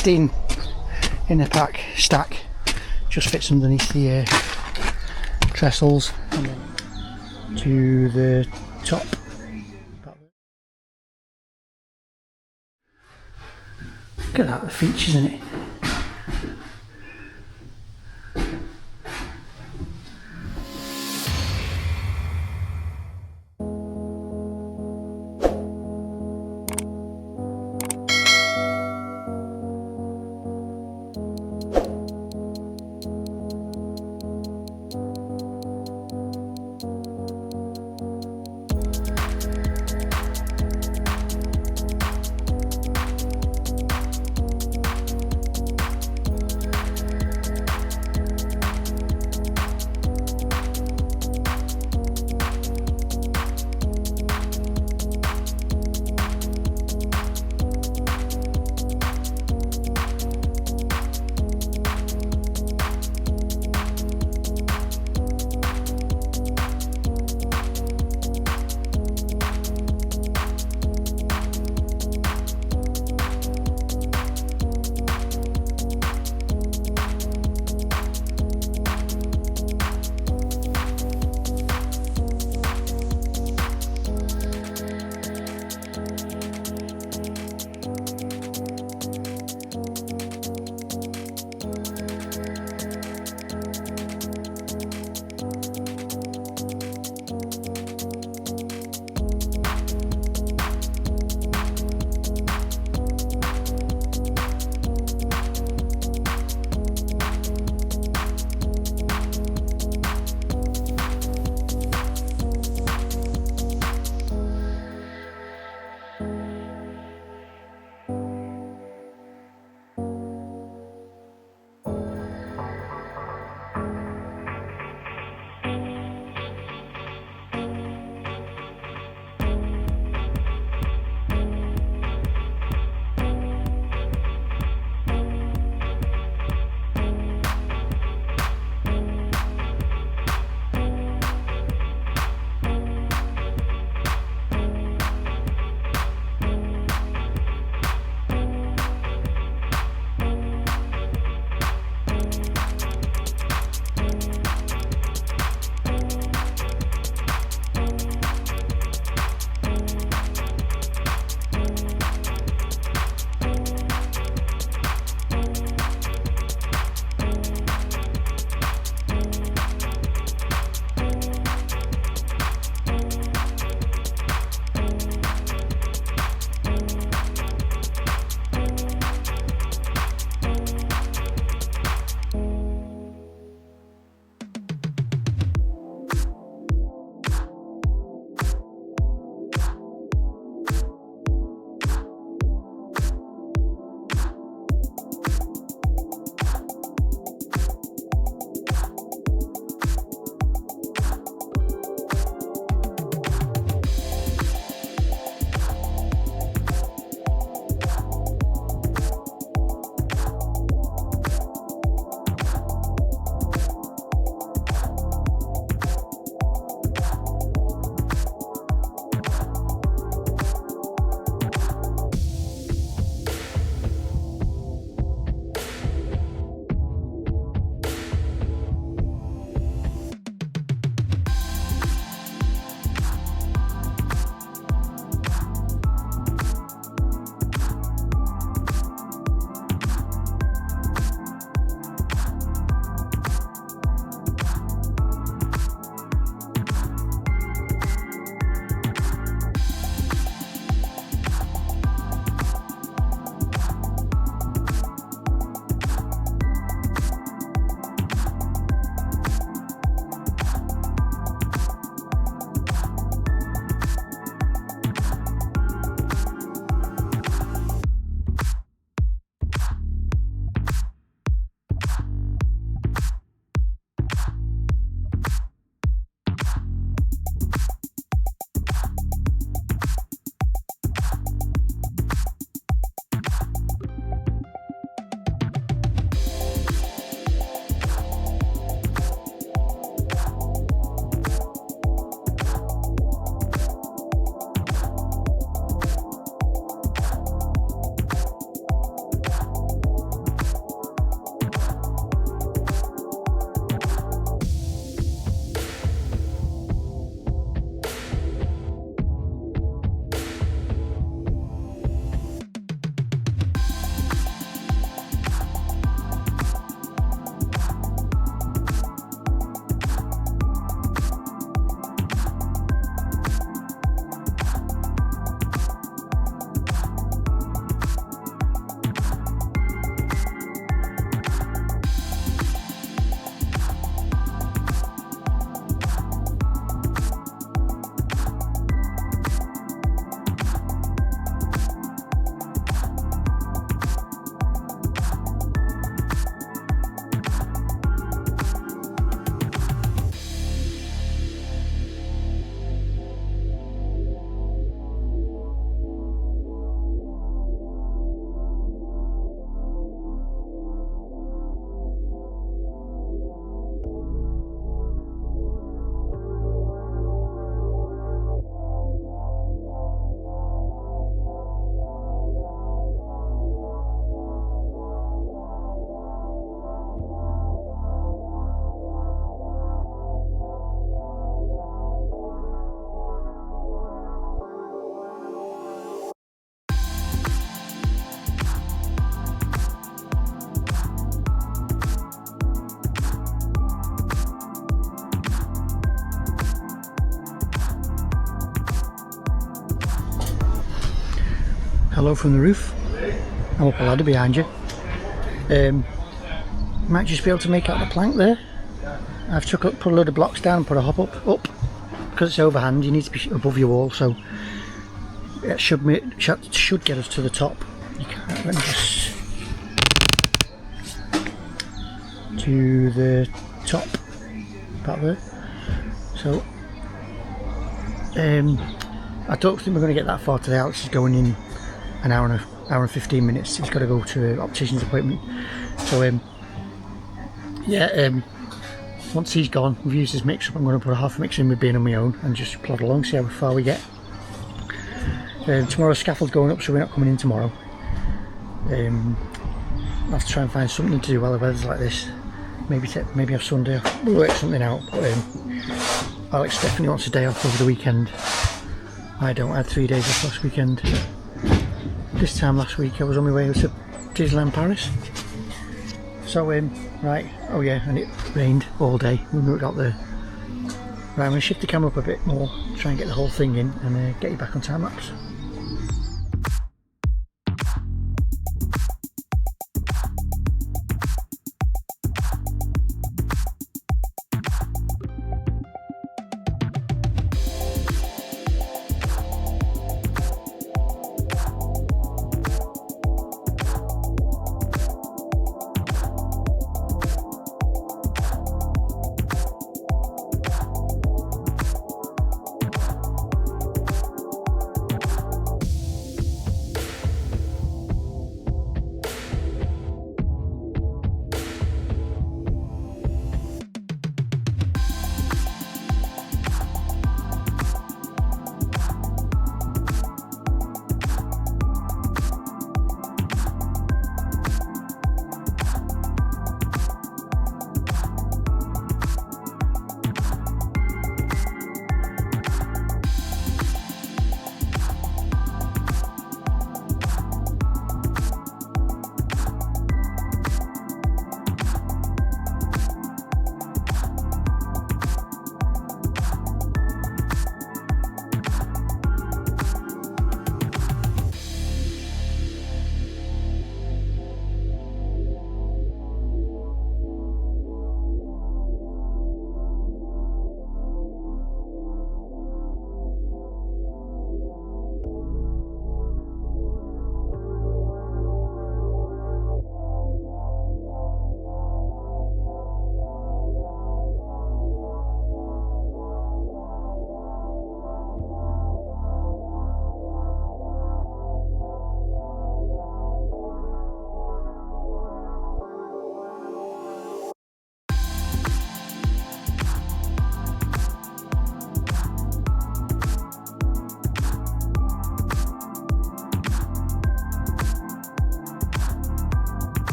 16 in a pack stack, just fits underneath the trestles and then to the top. Look at that, the features in it. hello from the roof. I'm up a ladder behind you. Might just be able to make out the plank there. I've put a load of blocks down and put a hop up because it's overhand. You need to be above your wall, so it should get us to the top. You can't, let me just to the top about there. So I don't think we're going to get that far today. Alex is going in an hour and 15 minutes. He's got to go to an optician's appointment. So once he's gone, we've used his mix up. I'm going to put a half a mix in with being on my own and just plod along, see how far we get. Tomorrow's scaffold's going up, so we're not coming in tomorrow. I'll have to try and find something to do while the weather's like this. Maybe have Sunday off. We'll work something out. But Alex definitely wants a day off over the weekend. I don't. I had 3 days off last weekend. This time last week I was on my way to Disneyland Paris. So right, oh yeah, and it rained all day when we got there. Right, I'm going to shift the camera up a bit more, try and get the whole thing in and get you back on time lapse.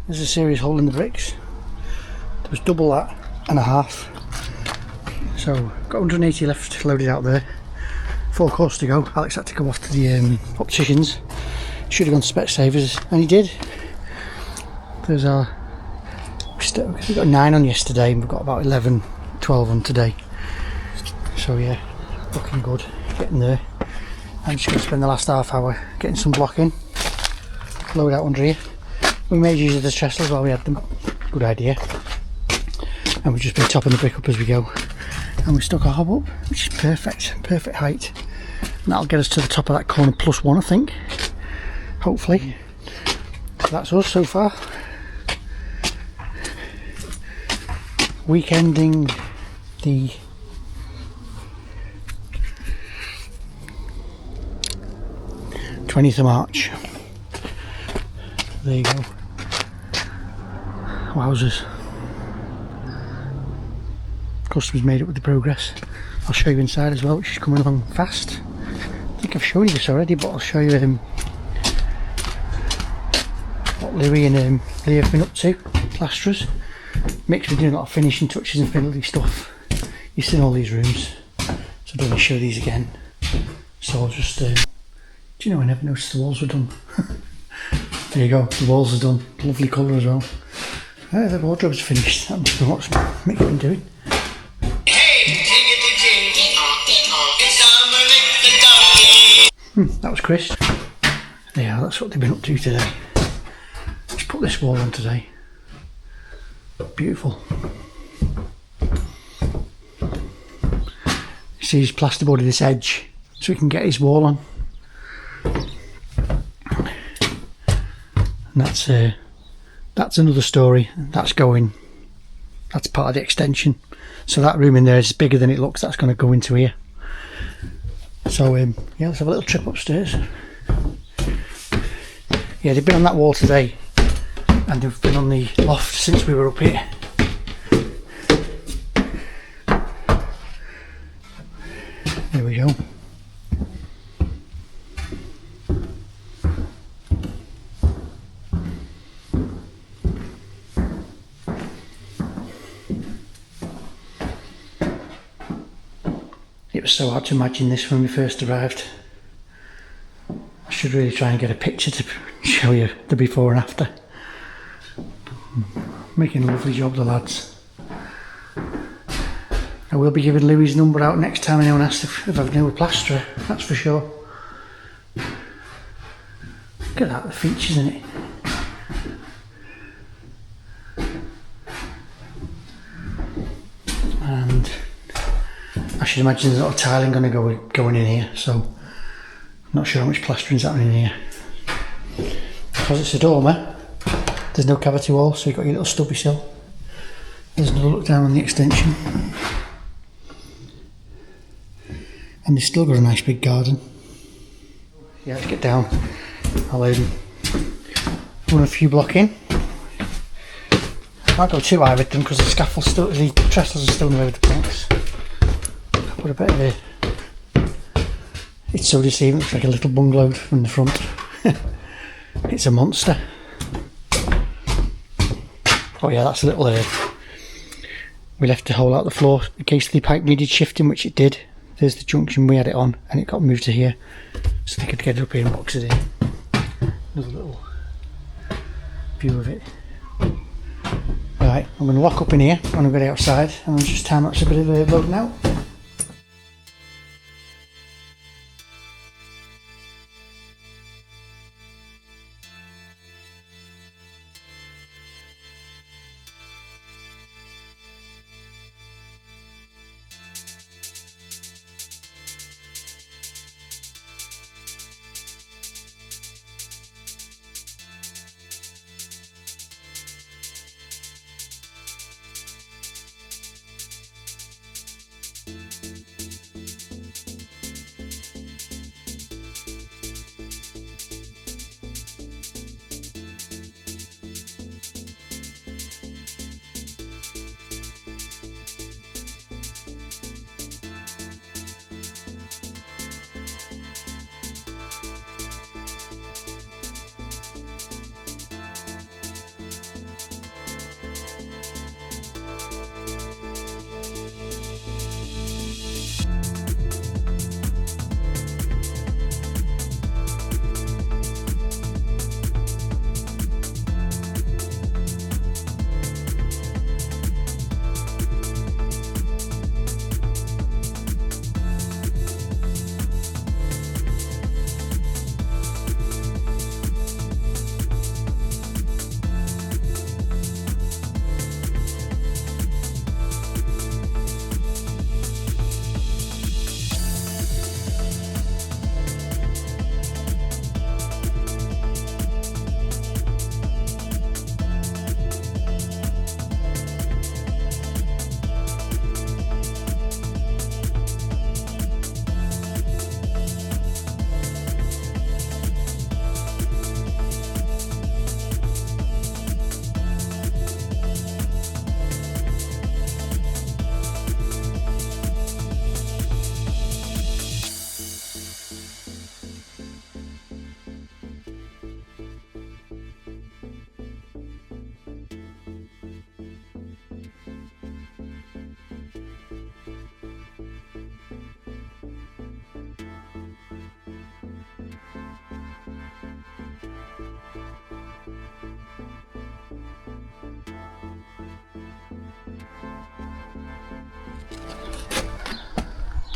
There's a serious hole in the bricks. There was double that and a half. So got 180 left loaded out there. 4 courses to go. Alex had to go off to the opticians. Should have gone to Specsavers, and he did. There's our. We got 9 on yesterday, and we've got about 11, 12 on today. So yeah, looking good. Getting there. I'm just going to spend the last half hour getting some blocking. Load out under here. We made use of the TRESTLES while we had them. Good idea. And we've just been topping the brick up as we go. And we stuck our hob up, which is perfect. Perfect height. And that'll get us to the top of that corner +1, I think. Hopefully. So that's us so far. Weekending the March 20th. There you go. Wowzers. Customers made it with the progress. I'll show you inside as well, which is coming along fast. I think I've shown you this already, but I'll show you what Louis and Lee have been up to, plasterers. mixed with doing a lot of finishing touches and fiddly stuff. You've seen all these rooms, so I don't want to show these again. So I'll just, do you know, I never noticed the walls were done. There you go, the walls are done. Lovely colour as well. The wardrobe's finished. That must be what Mick's been doing. That was Chris. Yeah, that's what they've been up to today. Just put this wall on today. Beautiful. You see he's plasterboarded this edge so he can get his wall on. And that's another story. That's part of the extension. So that room in there is bigger than it looks. That's going to go into here. So yeah, let's have a little trip upstairs. Yeah, they've been on that wall today, and they've been on the loft since we were up here. There we go. It was so hard to imagine this when we first arrived. I should really try and get a picture to show you the before and after. Making a lovely job, the lads. I will be giving Louis' number out next time anyone asks if I've known a plasterer, that's for sure. Look at that, the features in it. And I should imagine there's a lot of tiling going in here, so I'm not sure how much plastering's happening here. Because it's a dormer, there's no cavity wall, so you've got your little stubby sill. There's another look down on the extension. And they've still got a nice big garden. Yeah, let's get down. I'll run a few block in. I can't go too high with them because the trestles are still in the way with the planks. But I bet it's so deceiving, it looks like a little bungalow from the front. It's a monster. Oh yeah, that's a little we left a hole out the floor in case the pipe needed shifting, which it did. There's the junction we had it on, and it got moved to here, so they could get it up here and box it in. Another little view of it. Right, I'm going to lock up in here when I get outside, and I'll just time lapse a bit of loading out.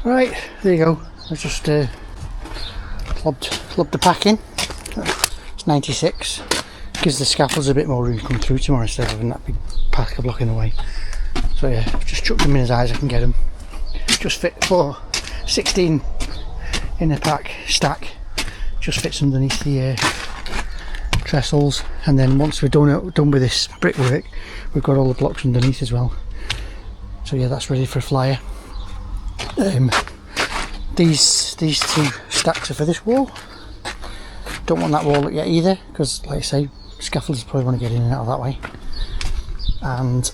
Right, there you go. I've just clubbed the pack in. It's 96. Gives the scaffolds a bit more room to come through tomorrow instead of having that big pack of blocking the way. So yeah, I've just chucked them in as high as I can get them. Just fit for 16 in a pack stack. Just fits underneath the trestles, and then once we're done with this brickwork, we've got all the blocks underneath as well. So yeah, that's ready for a flyer. These two stacks are for this wall. Don't want that wall yet either, because like I say, scaffolders probably want to get in and out of that way. And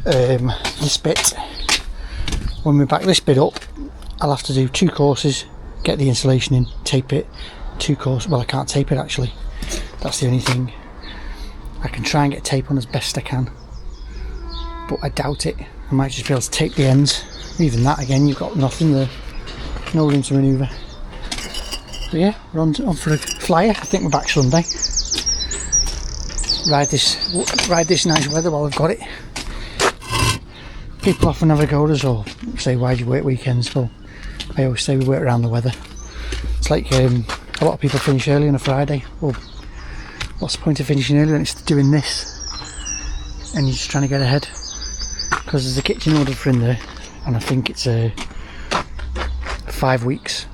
this bit, when we back this bit up, I'll have to do 2 courses, get the insulation in, tape it. 2 courses. Well, I can't tape it actually. That's the only thing. I can try and get tape on as best I can, but I doubt it. I might just be able to tape the ends. Even that, again, you've got nothing there, no room to manoeuvre. But yeah, we're on for a flyer. I think we're back Sunday. Ride this nice weather while I've got it. People often have a go at us or say, why do you work weekends? Well, I always say we work around the weather. It's like a lot of people finish early on a Friday. Well, what's the point of finishing early when it's doing this and you're just trying to get ahead? Because there's a kitchen ordered for in there, and I think it's 5 weeks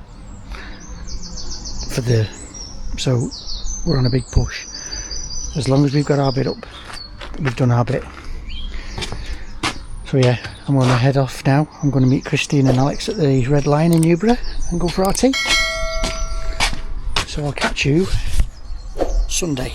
for the, so we're on a big push. As long as we've got our bit up, we've done our bit. So yeah, I'm going to head off now. I'm going to meet Christine and Alex at the Red Lion in Newbury and go for our tea. So I'll catch you Sunday.